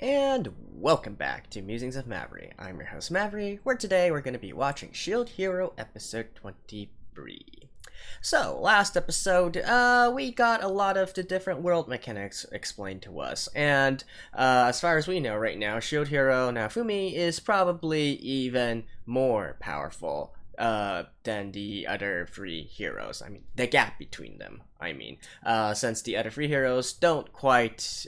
And welcome back to Musings of Maverick. I'm your host Maverick, where today we're going to be watching Shield Hero episode 23. So, last episode, we got a lot of the different world mechanics explained to us, and as far as we know right now, Shield Hero Naofumi is probably even more powerful than the other three heroes. I mean, the gap between them, since the other three heroes don't quite,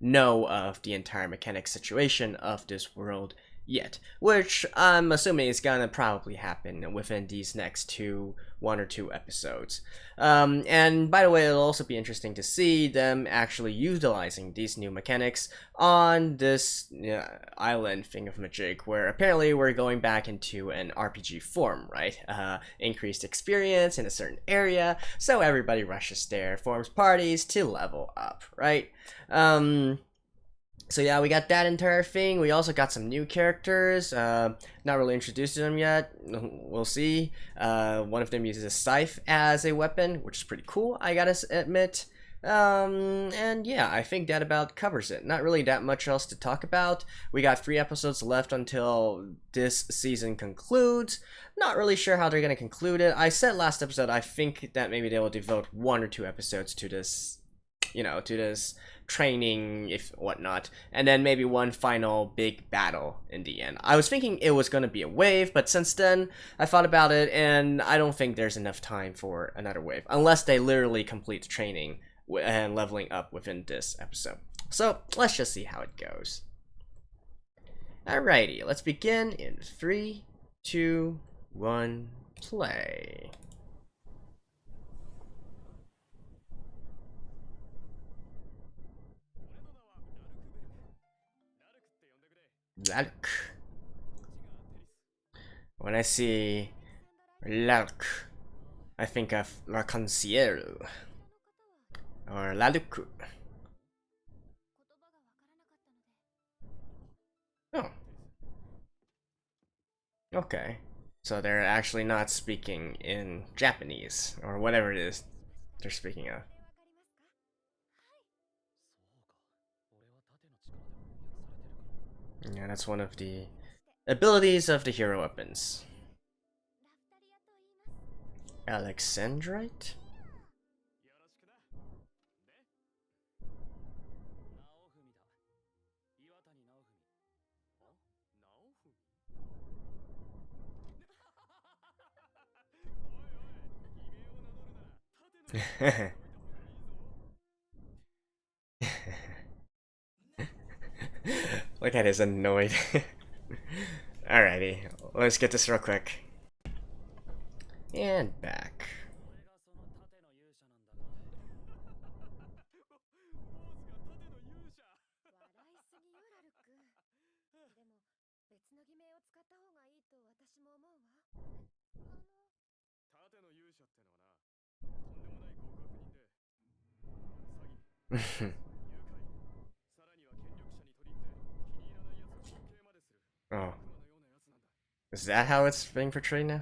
know of the entire mechanic situation of this world yet, which I'm assuming is gonna probably happen within these next one or two episodes. And by the way, it'll also be interesting to see them actually utilizing these new mechanics on this island thingamajig, where apparently we're going back into an RPG form, right? Increased experience in a certain area, so everybody rushes there, forms parties to level up, right? So yeah, we got that entire thing. We also got some new characters. Not really introduced to them yet. We'll see. One of them uses a scythe as a weapon, which is pretty cool, I gotta admit. And yeah, I think that about covers it. Not really that much else to talk about. We got 3 episodes left until this season concludes. Not really sure how they're gonna conclude it. I said last episode I think that maybe they will devote 1 or 2 episodes to this, to this training, if whatnot, and then maybe one final big battle in the end. I was thinking it was going to be a wave, but since then I thought about it and I don't think there's enough time for another wave unless they literally complete the training and leveling up within this episode. So let's just see how it goes. Alrighty, let's begin in 3, 2, 1, play. Lalk. When I see Lalk, I think of L'arc-en-Ciel or Laluk. Oh. Okay. So they're actually not speaking in Japanese or whatever it is they're speaking of. Yeah, that's one of the abilities of the hero weapons. Alexandrite? Look at his annoyed. Alrighty, let's get this real quick. And back. Oh. Is that how it's being portrayed now?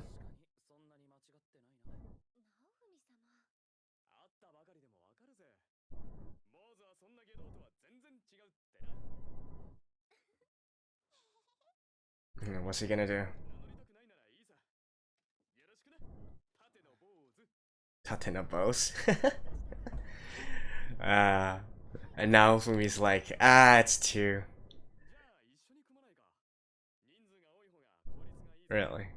What's he gonna do? Tate no boss. And now Fumi's like, it's 2. Really?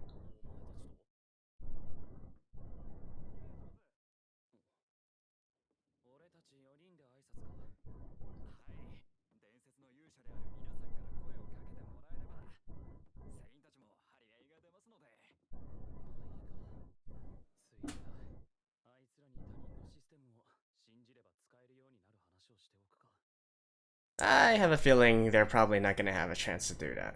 I have a feeling they're probably not gonna have a chance to do that.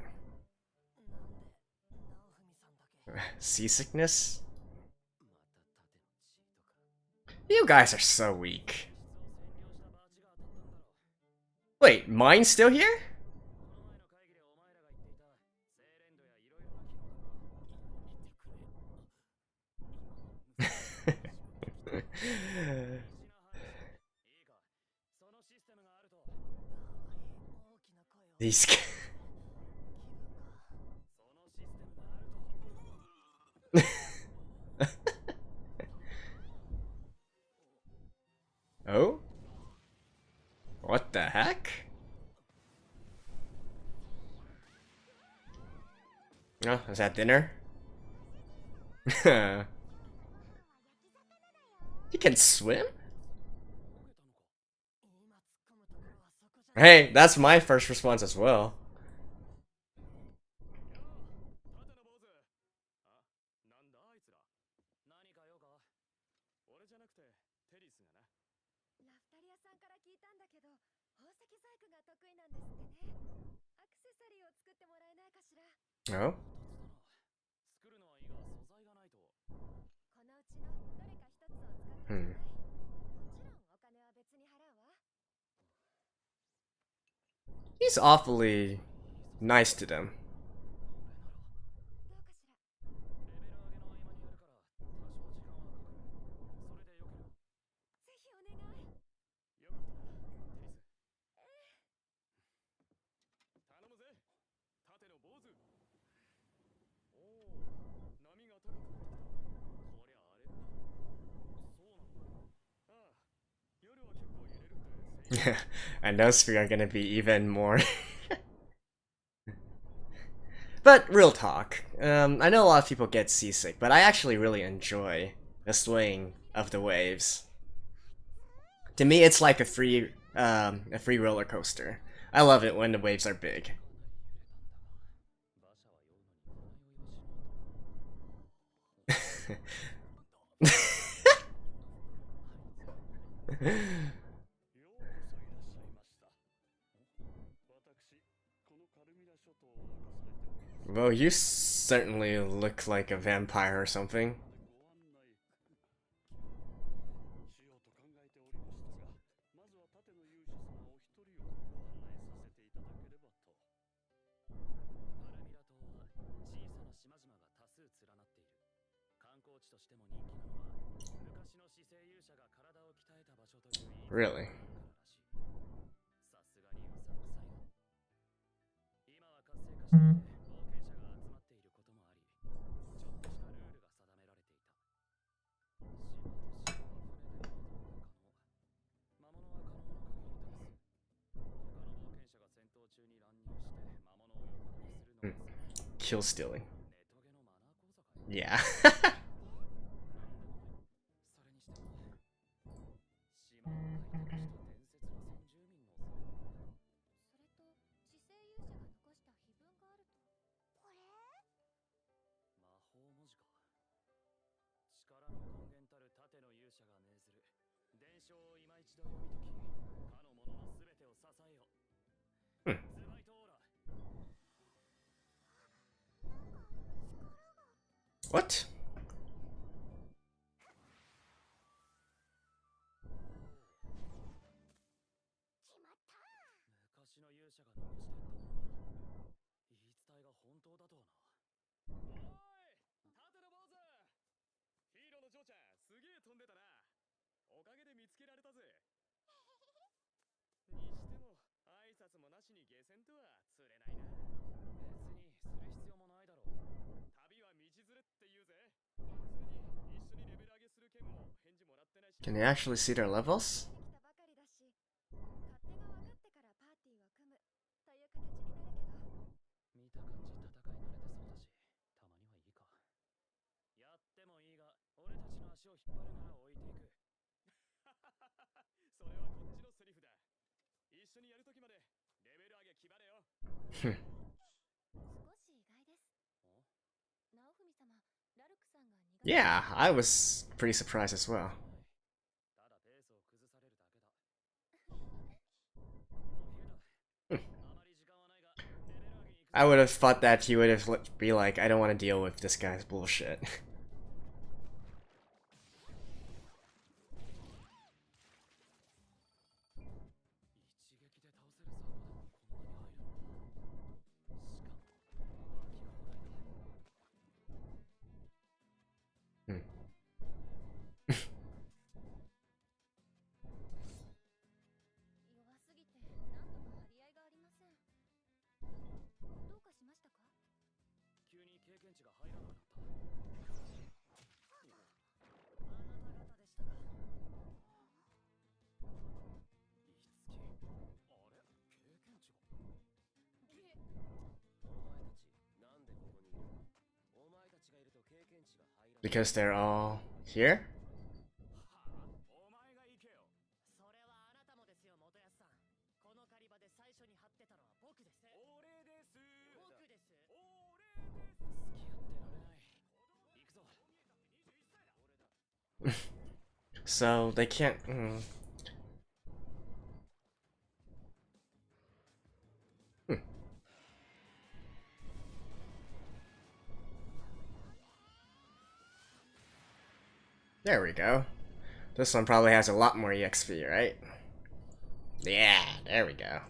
Seasickness? You guys are so weak. Wait, mine's still here? These. Oh? What the heck? Oh, is that dinner? You can swim? Hey, that's my first response as well. Oh? Hmm. He's awfully nice to them. And those three are gonna be even more. But real talk, I know a lot of people get seasick, but I actually really enjoy the swing of the waves. To me, it's like a free roller coaster. I love it when the waves are big. Well, you certainly look like a vampire or something. Really? Kill stealing. Yeah. Hmm. What? Can they actually see their levels? Yeah, I was pretty surprised as well. I would have thought that he would have be like, I don't want to deal with this guy's bullshit. Hmm. Because they're all here? So they can't. There we go. This one probably has a lot more EXP, right? Yeah, there we go.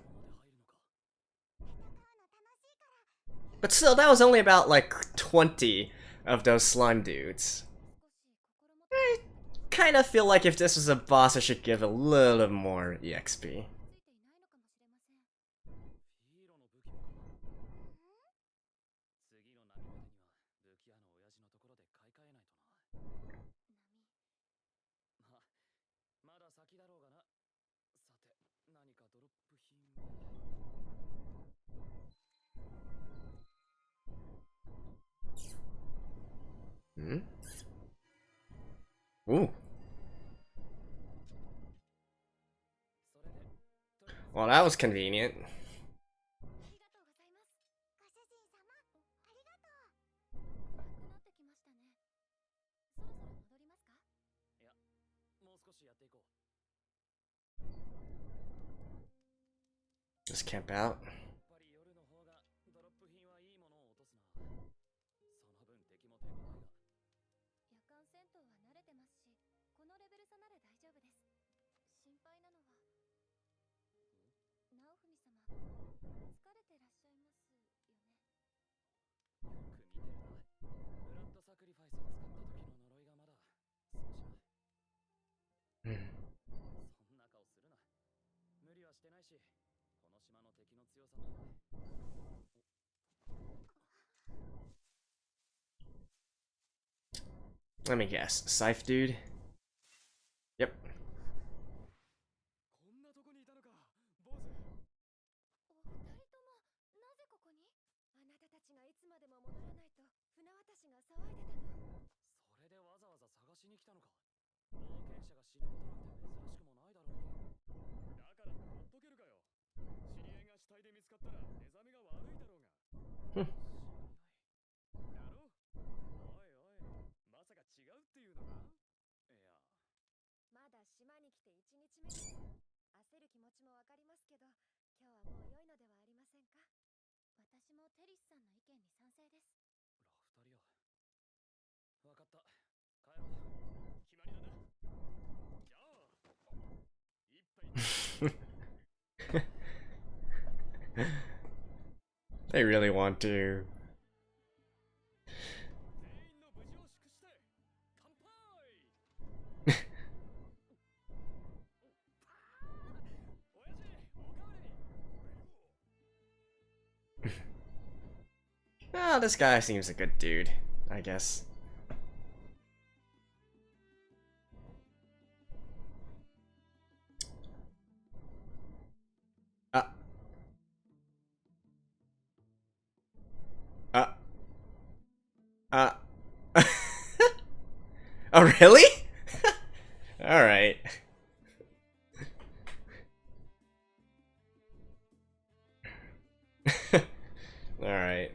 But still, that was only about like 20 of those slime dudes. I kind of feel like if this was a boss, I should give a little more EXP. Hmm? Ooh. Well, that was convenient. Just camp out. Let me guess. Scythe dude? Yep. They really want to. Oh, this guy seems a good dude, I guess. Uh. Oh, really? Alright. Alright.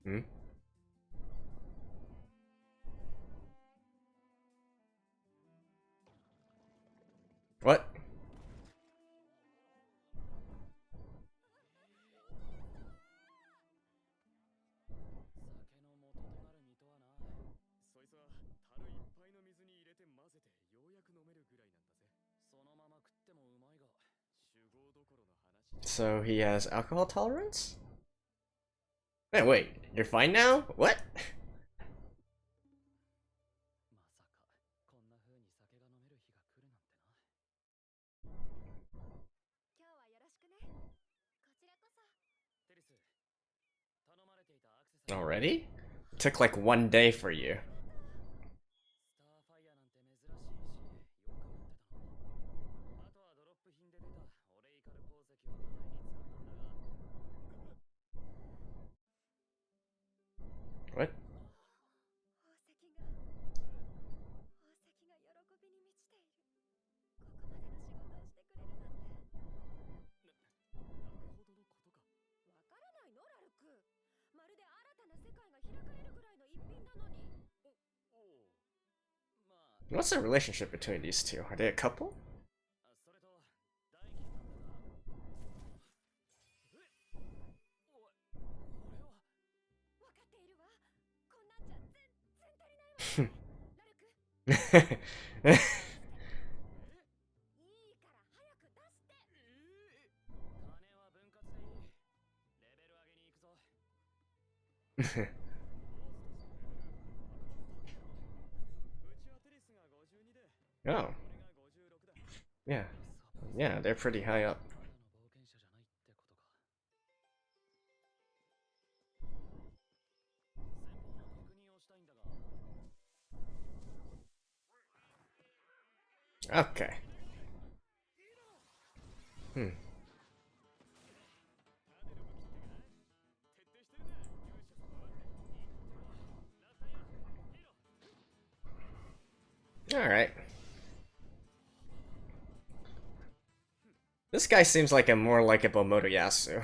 Hmm? What? So he has alcohol tolerance? Wait, you're fine now? What? Already? Took like one day for you. What's the relationship between these two? Are they a couple? Oh. Yeah. Yeah, they're pretty high up. Okay. Alright. This guy seems like a more likable Motoyasu.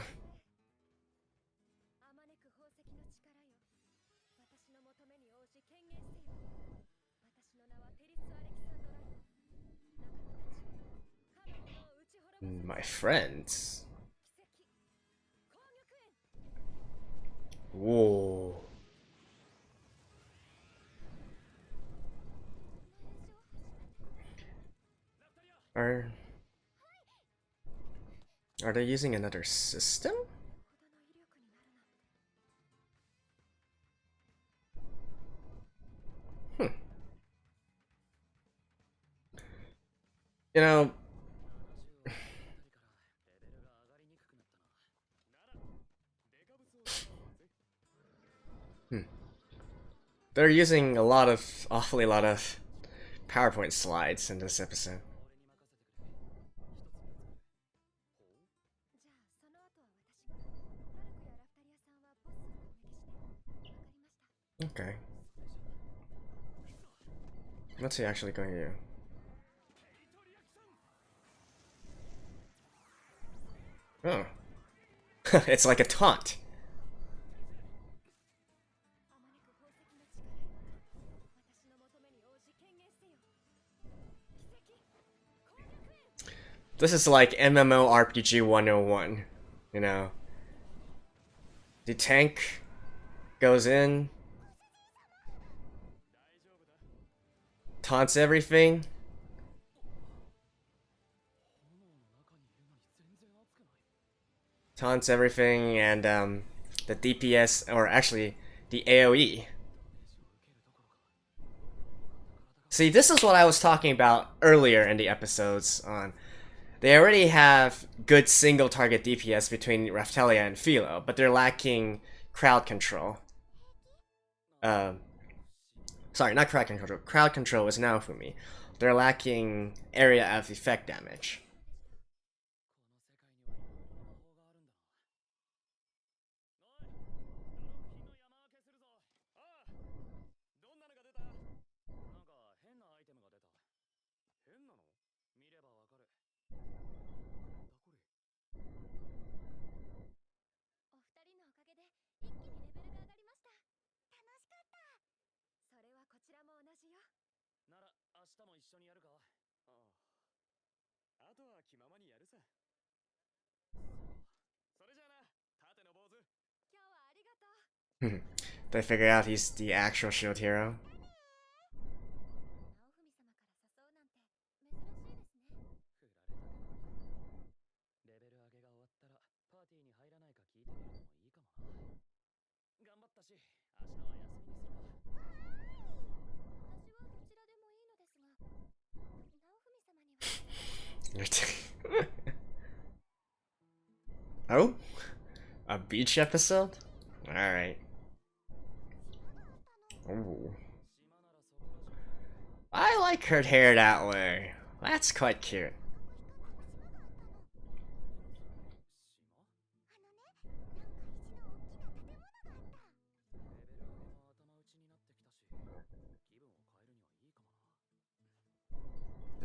My friends. Whoa. Are they using another system? You know, they're using awfully lot of PowerPoint slides in this episode. Okay. What's he actually going to do? Oh. It's like a taunt. This is like MMORPG 101, you know. The tank goes in, taunts everything. Taunts everything, and the DPS, or actually the AoE. See, this is what I was talking about earlier in the episodes on. They already have good single target DPS between Raphtalia and Philo, but they're lacking crowd control. Sorry, not crowd control. Crowd control is Naofumi. They're lacking area of effect damage. They figure out he's the actual shield hero. Oh? A beach episode? Alright. Ooh. I like her hair that way. That's quite cute.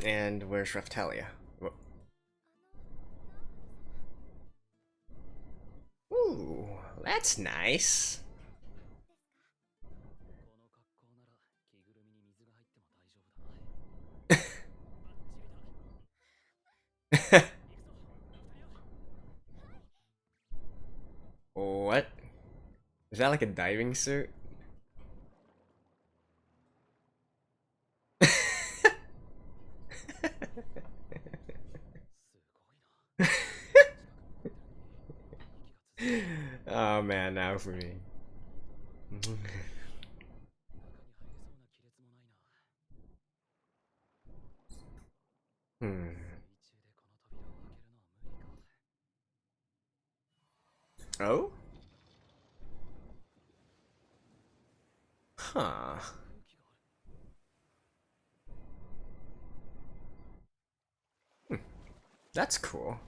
And where's Raphtalia? Ooh, that's nice. What? Is that like a diving suit? Oh man, now for me. Hmm. Oh? Huh. Hmm. That's cool.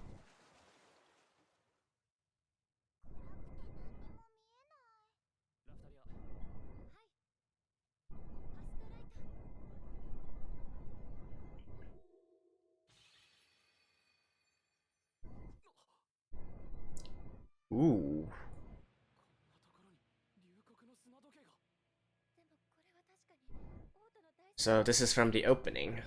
Ooh. So this is from the opening.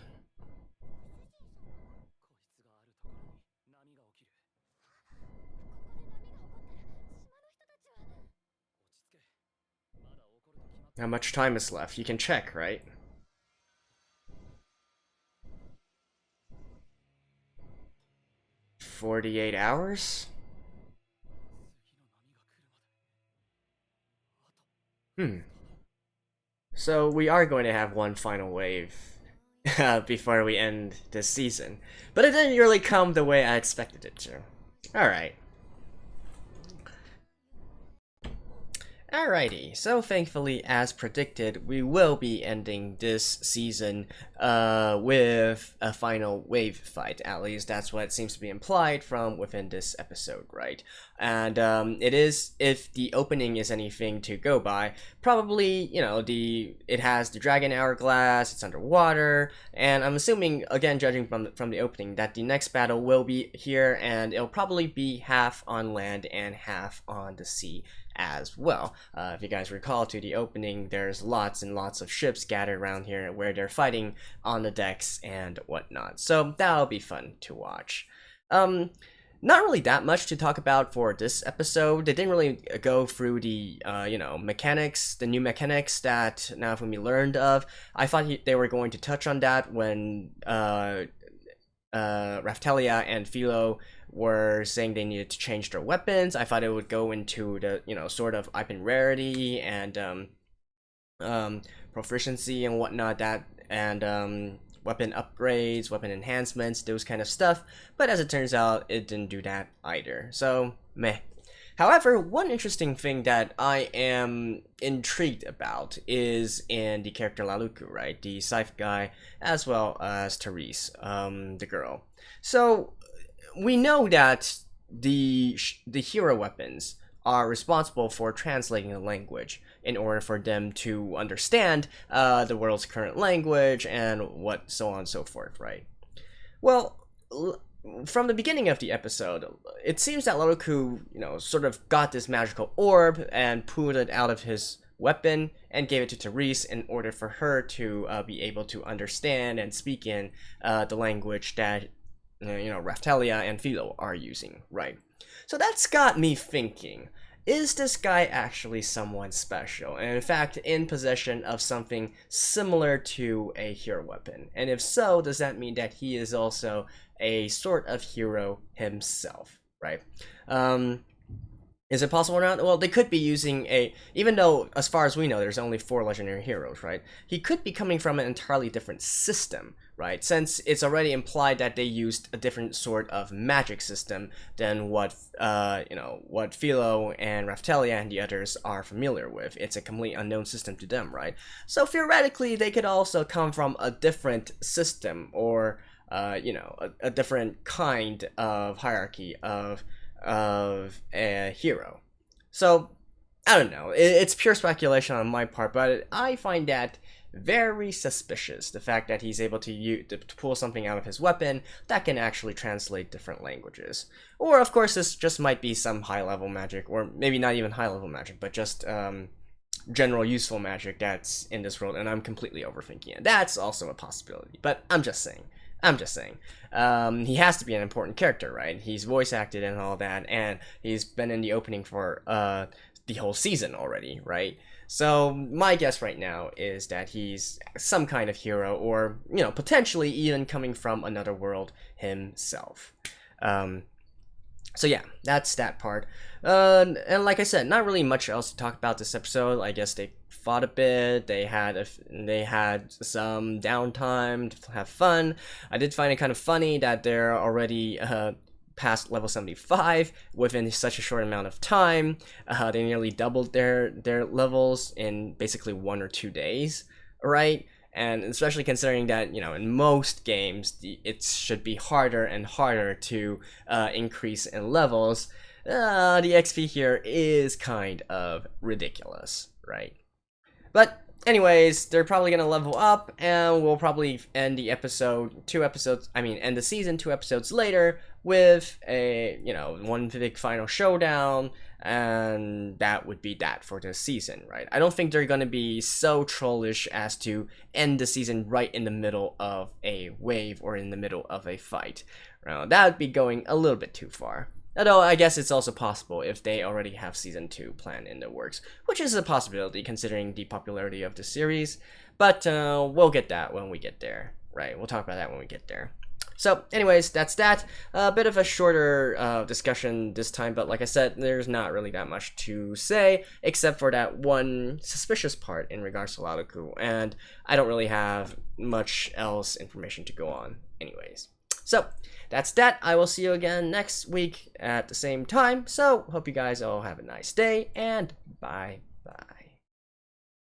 How much time is left? You can check, right? 48 hours? Hmm. So we are going to have one final wave before we end this season. But it didn't really come the way I expected it to. Alright. Alrighty, so thankfully, as predicted, we will be ending this season with a final wave fight. At least that's what seems to be implied from within this episode, right? And it is, if the opening is anything to go by, probably, you know, it has the dragon hourglass, it's underwater, and I'm assuming, again, judging from the opening, that the next battle will be here, and it'll probably be half on land and half on the sea as well. If you guys recall to the opening, there's lots and lots of ships gathered around here where they're fighting on the decks and whatnot. So that'll be fun to watch. Not really that much to talk about for this episode. They didn't really go through the, you know, mechanics, the new mechanics that Naofumi learned of. I thought they were going to touch on that when Raftelia and Philo were saying they needed to change their weapons. I thought it would go into the, you know, sort of item rarity and proficiency and whatnot, and weapon upgrades, weapon enhancements, those kind of stuff. But as it turns out, it didn't do that either. So, meh. However, one interesting thing that I am intrigued about is in the character Laluku, right? The scythe guy, as well as Therese, the girl. So, we know that the hero weapons are responsible for translating the language in order for them to understand the world's current language and what so on and so forth, right? Well, from the beginning of the episode, it seems that Laruku, you know, sort of got this magical orb and pulled it out of his weapon and gave it to Therese in order for her to be able to understand and speak in the language that, you know, Raftelia and Philo are using, right? So that's got me thinking, is this guy actually someone special, and in fact in possession of something similar to a hero weapon? And if so, does that mean that he is also a sort of hero himself, right? Is it possible or not? Well, they could be using even though, as far as we know, there's only 4 legendary heroes, right? He could be coming from an entirely different system, right? Since it's already implied that they used a different sort of magic system than what, you know, what Philo and Raftelia and the others are familiar with. It's a complete unknown system to them, right? So theoretically, they could also come from a different system, or, you know, a different kind of hierarchy of a hero. So, I don't know. It's pure speculation on my part, but I find that very suspicious. The fact that he's able to pull something out of his weapon that can actually translate different languages. Or, of course, this just might be some high-level magic, or maybe not even high-level magic, but just general useful magic that's in this world, and I'm completely overthinking it. That's also a possibility, but I'm just saying. I'm just saying. He has to be an important character, right? He's voice acted and all that, and he's been in the opening for the whole season already, right? So my guess right now is that he's some kind of hero, or potentially even coming from another world himself. So yeah, that's that part. And like I said, not really much else to talk about this episode. I guess they fought a bit. They had some downtime to have fun. I did find it kind of funny that they're already past level 75 within such a short amount of time. They nearly doubled their levels in basically 1 or 2 days, right? And especially considering that, in most games, it should be harder and harder to increase in levels, the XP here is kind of ridiculous, right? But anyways, they're probably going to level up, and we'll probably end the end the season 2 episodes later with a, one big final showdown, and that would be that for this season, right? I don't think they're going to be so trollish as to end the season right in the middle of a wave or in the middle of a fight. That would be going a little bit too far. Although I guess it's also possible if they already have season 2 planned in the works, which is a possibility considering the popularity of the series. But we'll get that when we get there, right? We'll talk about that when we get there. So anyways, that's that. A bit of a shorter discussion this time, but like I said, there's not really that much to say, except for that one suspicious part in regards to Laodaku, and I don't really have much else information to go on anyways. So that's that. I will see you again next week at the same time, so hope you guys all have a nice day, and bye-bye.